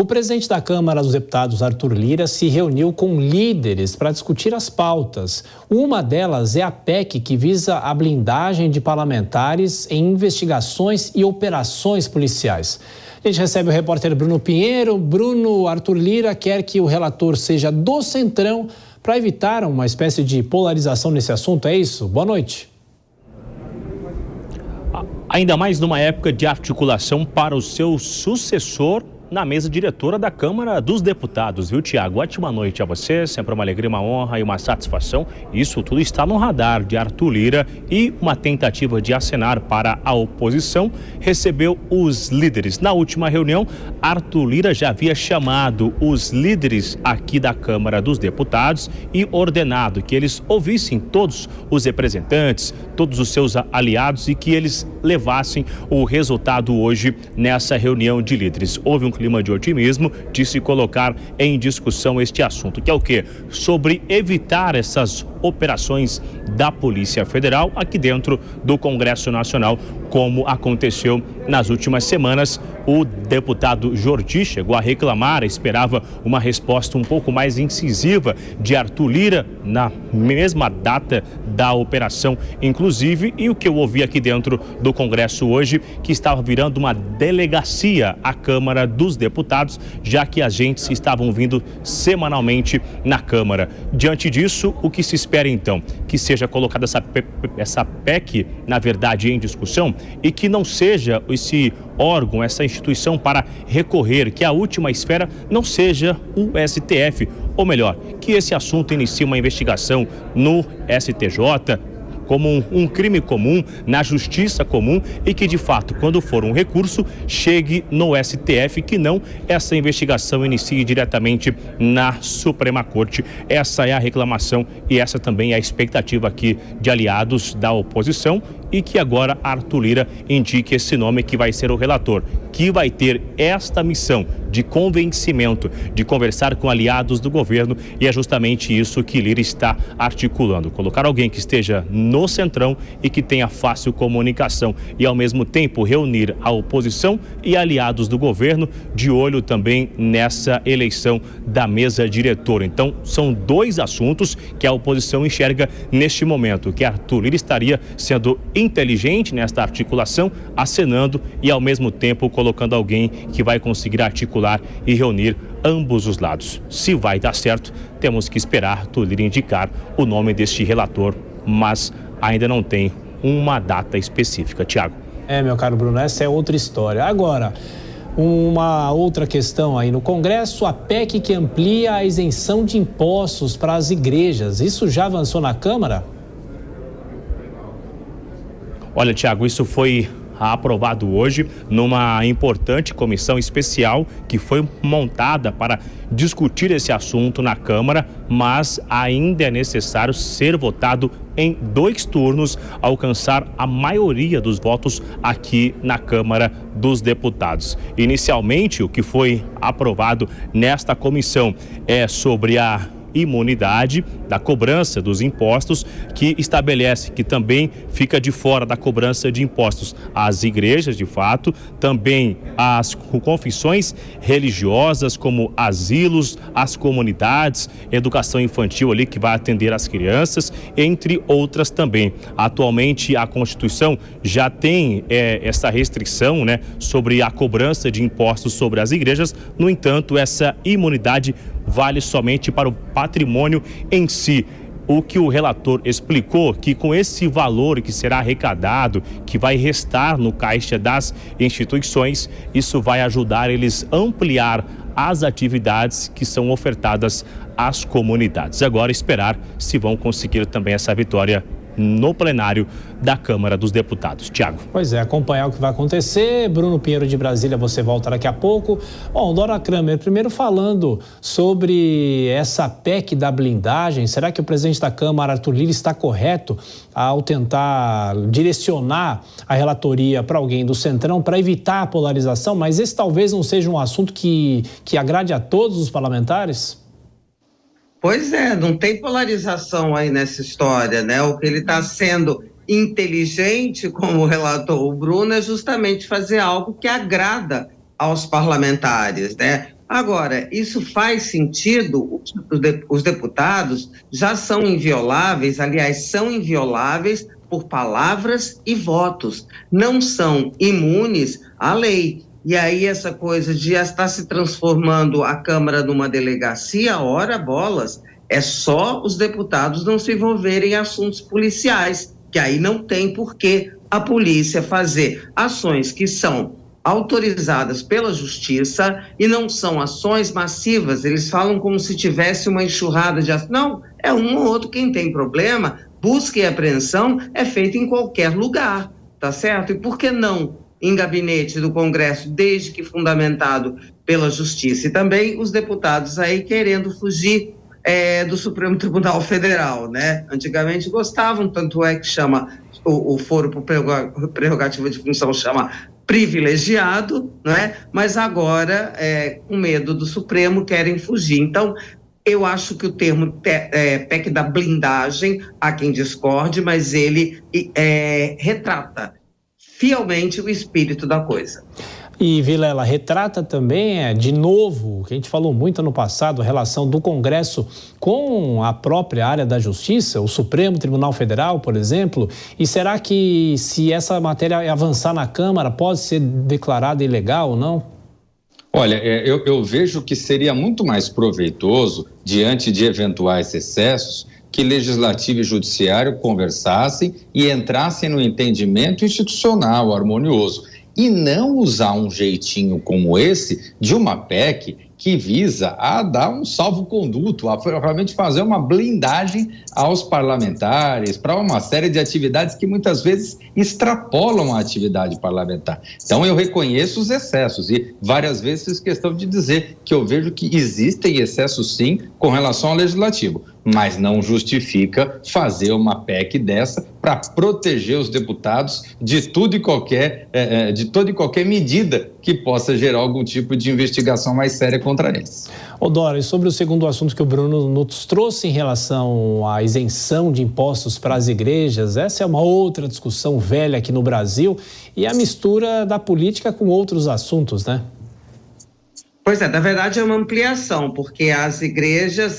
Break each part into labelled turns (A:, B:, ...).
A: O presidente da Câmara dos Deputados, Arthur Lira, se reuniu com líderes para discutir as pautas. Uma delas é a PEC, que visa a blindagem de parlamentares em investigações e operações policiais. A gente recebe o repórter Bruno Pinheiro. Bruno, Arthur Lira quer que o relator seja do Centrão para evitar uma espécie de polarização nesse assunto, é isso? Boa noite.
B: Ainda mais numa época de articulação para o seu sucessor na mesa diretora da Câmara dos Deputados, viu, Tiago? Ótima noite a você, sempre uma alegria, uma honra e uma satisfação. Isso tudo está no radar de Arthur Lira e uma tentativa de acenar para a oposição recebeu os líderes. Na última reunião, Arthur Lira já havia chamado os líderes aqui da Câmara dos Deputados e ordenado que eles ouvissem todos os representantes, todos os seus aliados e que eles levassem o resultado hoje nessa reunião de líderes. Houve um clima de otimismo de se colocar em discussão este assunto, que é o quê? Sobre evitar essas operações da Polícia Federal aqui dentro do Congresso Nacional, como aconteceu nas últimas semanas. O deputado Jordi chegou a reclamar, esperava uma resposta um pouco mais incisiva de Arthur Lira na mesma data da operação, inclusive, e o que eu ouvi aqui dentro do Congresso hoje, que estava virando uma delegacia à Câmara dos Deputados, já que agentes estavam vindo semanalmente na Câmara. Diante disso, o que se espera então? Que seja colocada essa PEC, na verdade, em discussão e que não seja esse órgão, essa instituição para recorrer, que a última esfera não seja o STF, ou melhor, que esse assunto inicie uma investigação no STJ, como um crime comum, na justiça comum, e que de fato, quando for um recurso, chegue no STF, que não essa investigação inicie diretamente na Suprema Corte. Essa é a reclamação e essa também é a expectativa aqui de aliados da oposição, e que agora Arthur Lira indique esse nome que vai ser o relator, que vai ter esta missão de convencimento, de conversar com aliados do governo, e é justamente isso que Lira está articulando, colocar alguém que esteja no Centrão e que tenha fácil comunicação e ao mesmo tempo reunir a oposição e aliados do governo, de olho também nessa eleição da mesa diretora. Então são dois assuntos que a oposição enxerga neste momento, que Arthur Lira estaria sendo inteligente nesta articulação, acenando e ao mesmo tempo colocando alguém que vai conseguir articular e reunir ambos os lados. Se vai dar certo, temos que esperar Arthur Lira indicar o nome deste relator, mas ainda não tem uma data específica. Tiago.
A: Meu caro Bruno, essa é outra história. Agora, uma outra questão aí no Congresso, a PEC que amplia a isenção de impostos para as igrejas. Isso já avançou na Câmara?
B: Olha, Tiago, isso foi aprovado hoje numa importante comissão especial que foi montada para discutir esse assunto na Câmara, mas ainda é necessário ser votado em 2 turnos, alcançar a maioria dos votos aqui na Câmara dos Deputados. Inicialmente, o que foi aprovado nesta comissão é sobre a imunidade da cobrança dos impostos, que estabelece que também fica de fora da cobrança de impostos as igrejas, de fato, também as confissões religiosas, como asilos, as comunidades, educação infantil ali que vai atender as crianças, entre outras também. Atualmente a Constituição já tem essa restrição, né, sobre a cobrança de impostos sobre as igrejas. No entanto, essa imunidade vale somente para o patrimônio em si. O que o relator explicou, que com esse valor que será arrecadado, que vai restar no caixa das instituições, isso vai ajudar eles a ampliar as atividades que são ofertadas às comunidades. Agora esperar se vão conseguir também essa vitória no plenário da Câmara dos Deputados. Tiago.
A: Pois é, acompanhar o que vai acontecer. Bruno Pinheiro de Brasília, você volta daqui a pouco. Bom, Dora Kramer, primeiro falando sobre essa PEC da blindagem, será que o presidente da Câmara, Arthur Lira, está correto ao tentar direcionar a relatoria para alguém do Centrão para evitar a polarização? Mas esse talvez não seja um assunto que agrade a todos os parlamentares?
C: Pois é, não tem polarização aí nessa história, né? O que ele está sendo inteligente, como relatou o Bruno, é justamente fazer algo que agrada aos parlamentares, né? Agora, isso faz sentido? Os deputados já são invioláveis, aliás, são invioláveis por palavras e votos, não são imunes à lei. E aí essa coisa de estar se transformando a Câmara numa delegacia, ora bolas, é só os deputados não se envolverem em assuntos policiais, que aí não tem por que a polícia fazer ações que são autorizadas pela justiça e não são ações massivas. Eles falam como se tivesse uma enxurrada de ações. Não, é um ou outro quem tem problema, busca e apreensão é feita em qualquer lugar, tá certo? E por que não em gabinete do Congresso, desde que fundamentado pela justiça? E também os deputados aí querendo fugir do Supremo Tribunal Federal, né? Antigamente gostavam, tanto é que chama o foro por prerrogativa de função, chama privilegiado, né? Mas agora, com medo do Supremo, querem fugir. Então, eu acho que o termo PEC da blindagem, há quem discorde, mas ele retrata fielmente o espírito da coisa.
A: E, Vilela, retrata também, de novo, que a gente falou muito no passado, a relação do Congresso com a própria área da Justiça, o Supremo Tribunal Federal, por exemplo. E será que, se essa matéria avançar na Câmara, pode ser declarada ilegal ou não?
D: Olha, eu vejo que seria muito mais proveitoso, diante de eventuais excessos, que Legislativo e Judiciário conversassem e entrassem no entendimento institucional, harmonioso, e não usar um jeitinho como esse de uma PEC que visa a dar um salvo-conduto, a realmente fazer uma blindagem aos parlamentares para uma série de atividades que muitas vezes extrapolam a atividade parlamentar. Então eu reconheço os excessos e várias vezes fiz questão de dizer que eu vejo que existem excessos sim com relação ao Legislativo, mas não justifica fazer uma PEC dessa para proteger os deputados de toda e qualquer medida que possa gerar algum tipo de investigação mais séria contra eles.
A: Dora, e sobre o segundo assunto que o Bruno nos trouxe em relação à isenção de impostos para as igrejas, essa é uma outra discussão velha aqui no Brasil e a mistura da política com outros assuntos, né?
C: Pois na verdade é uma ampliação, porque as igrejas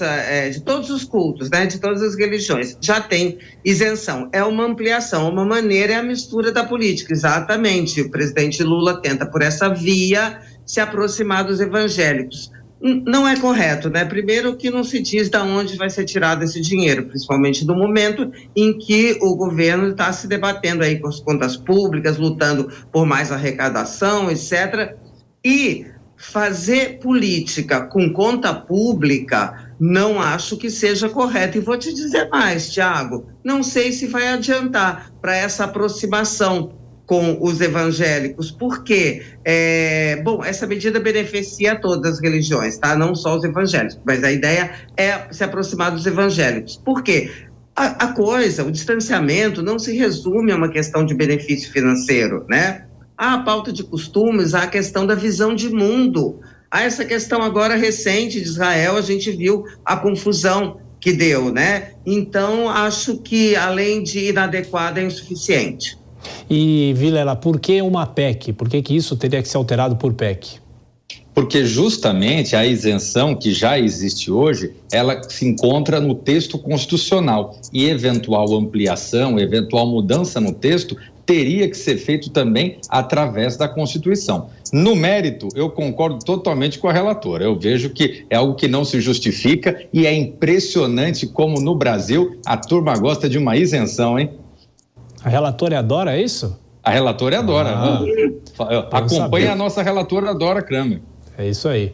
C: de todos os cultos, né, de todas as religiões, já tem isenção. É uma ampliação, uma maneira, é a mistura da política, exatamente. O presidente Lula tenta, por essa via, se aproximar dos evangélicos. Não é correto, né? Primeiro que não se diz de onde vai ser tirado esse dinheiro, principalmente no momento em que o governo está se debatendo aí com as contas públicas, lutando por mais arrecadação, etc. E fazer política com conta pública não acho que seja correto. E vou te dizer mais, Tiago, não sei se vai adiantar para essa aproximação com os evangélicos, porque, essa medida beneficia todas as religiões, tá? Não só os evangélicos, mas a ideia é se aproximar dos evangélicos. Por quê? A coisa, o distanciamento não se resume a uma questão de benefício financeiro, né? Há a pauta de costumes, há a questão da visão de mundo. Há essa questão agora recente de Israel, a gente viu a confusão que deu, né? Então, acho que, além de inadequado, é insuficiente.
A: E, Vilela, por que uma PEC? Por que isso teria que ser alterado por PEC?
D: Porque justamente a isenção que já existe hoje, ela se encontra no texto constitucional e eventual ampliação, eventual mudança no texto teria que ser feito também através da Constituição. No mérito, eu concordo totalmente com a relatora. Eu vejo que é algo que não se justifica e é impressionante como no Brasil a turma gosta de uma isenção, hein?
A: A relatora adora isso?
D: A relatora adora. Acompanha a nossa relatora Dora Kramer.
A: É isso aí.